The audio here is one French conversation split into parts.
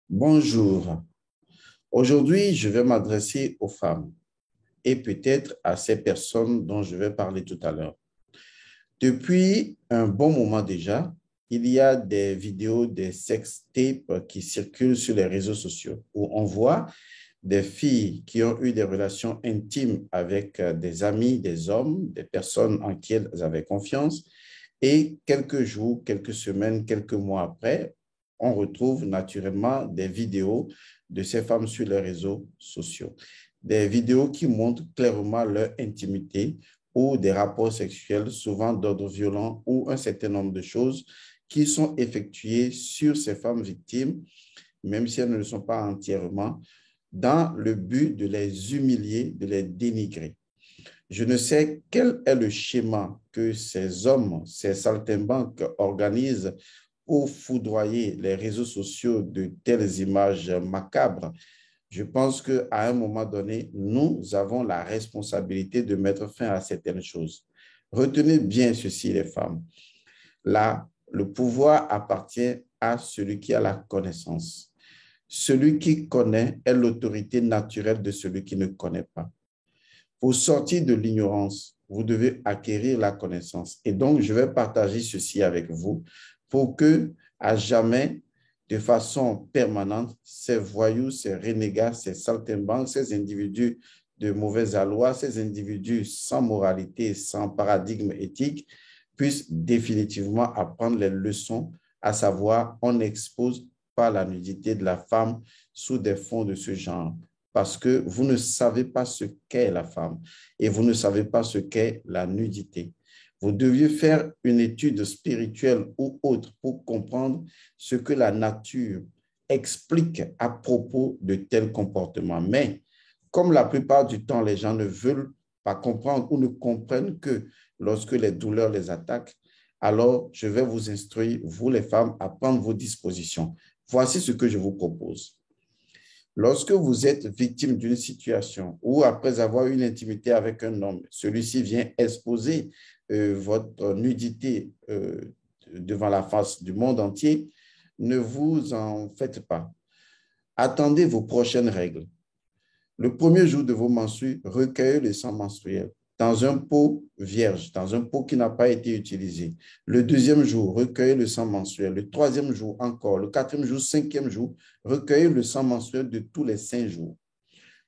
Bonjour. Aujourd'hui, je vais m'adresser aux femmes et peut-être à ces personnes dont je vais parler tout à l'heure. Depuis un bon moment déjà, il y a des vidéos, des sextapes qui circulent sur les réseaux sociaux où on voit des filles qui ont eu des relations intimes avec des amis, des hommes, des personnes en qui elles avaient confiance. Et quelques jours, quelques semaines, quelques mois après, on retrouve naturellement des vidéos de ces femmes sur les réseaux sociaux. Des vidéos qui montrent clairement leur intimité ou des rapports sexuels, souvent d'ordre violent, ou un certain nombre de choses qui sont effectuées sur ces femmes victimes, même si elles ne le sont pas entièrement, dans le but de les humilier, de les dénigrer. Je ne sais quel est le schéma que ces hommes, ces saltimbanques organisent pour foudroyer les réseaux sociaux de telles images macabres. Je pense qu'à un moment donné, nous avons la responsabilité de mettre fin à certaines choses. Retenez bien ceci, les femmes. Là, le pouvoir appartient à celui qui a la connaissance. Celui qui connaît est l'autorité naturelle de celui qui ne connaît pas. Pour sortir de l'ignorance, vous devez acquérir la connaissance. Et donc, je vais partager ceci avec vous pour que, à jamais, de façon permanente, ces voyous, ces renégats, ces saltimbanques, ces individus de mauvaise aloi, ces individus sans moralité, sans paradigme éthique, puissent définitivement apprendre les leçons, à savoir, on n'expose pas la nudité de la femme sous des fonds de ce genre parce que vous ne savez pas ce qu'est la femme et vous ne savez pas ce qu'est la nudité. Vous deviez faire une étude spirituelle ou autre pour comprendre ce que la nature explique à propos de tels comportements. Mais comme la plupart du temps, les gens ne veulent pas comprendre ou ne comprennent que lorsque les douleurs les attaquent, alors je vais vous instruire, vous les femmes, à prendre vos dispositions. Voici ce que je vous propose. Lorsque vous êtes victime d'une situation ou après avoir eu une intimité avec un homme, celui-ci vient exposer votre nudité devant la face du monde entier, ne vous en faites pas. Attendez vos prochaines règles. Le premier jour de vos menstrues, recueillez le sang menstruel dans un pot vierge, dans un pot qui n'a pas été utilisé. Le deuxième jour, recueillez le sang menstruel. Le troisième jour encore. Le quatrième jour, cinquième jour, recueillez le sang menstruel de tous les 5 jours.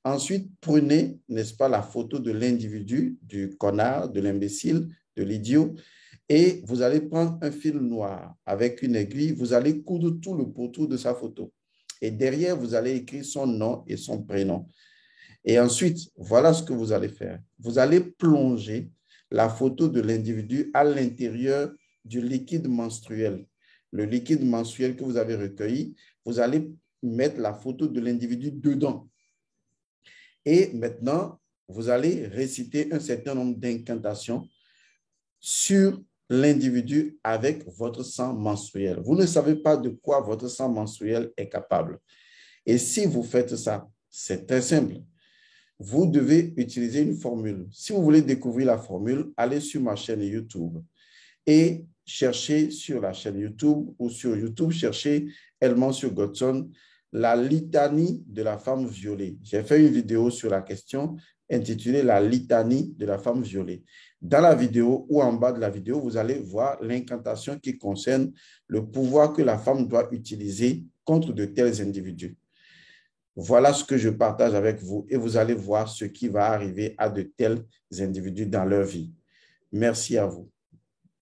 Ensuite, prenez, n'est-ce pas, la photo de l'individu, du connard, de l'imbécile, de l'idiot, et vous allez prendre un fil noir avec une aiguille, vous allez coudre tout le pourtour de sa photo. Et derrière, vous allez écrire son nom et son prénom. Et ensuite, voilà ce que vous allez faire. Vous allez plonger la photo de l'individu à l'intérieur du liquide menstruel. Le liquide menstruel que vous avez recueilli, vous allez mettre la photo de l'individu dedans. Et maintenant, vous allez réciter un certain nombre d'incantations sur l'individu avec votre sang menstruel. Vous ne savez pas de quoi votre sang menstruel est capable. Et si vous faites ça, c'est très simple. Vous devez utiliser une formule. Si vous voulez découvrir la formule, allez sur ma chaîne YouTube et cherchez sur la chaîne YouTube ou sur YouTube, cherchez Elmancio Godson, la litanie de la femme violée. J'ai fait une vidéo sur la question intitulée La litanie de la femme violée. Dans la vidéo ou en bas de la vidéo, vous allez voir l'incantation qui concerne le pouvoir que la femme doit utiliser contre de tels individus. Voilà ce que je partage avec vous et vous allez voir ce qui va arriver à de tels individus dans leur vie. Merci à vous.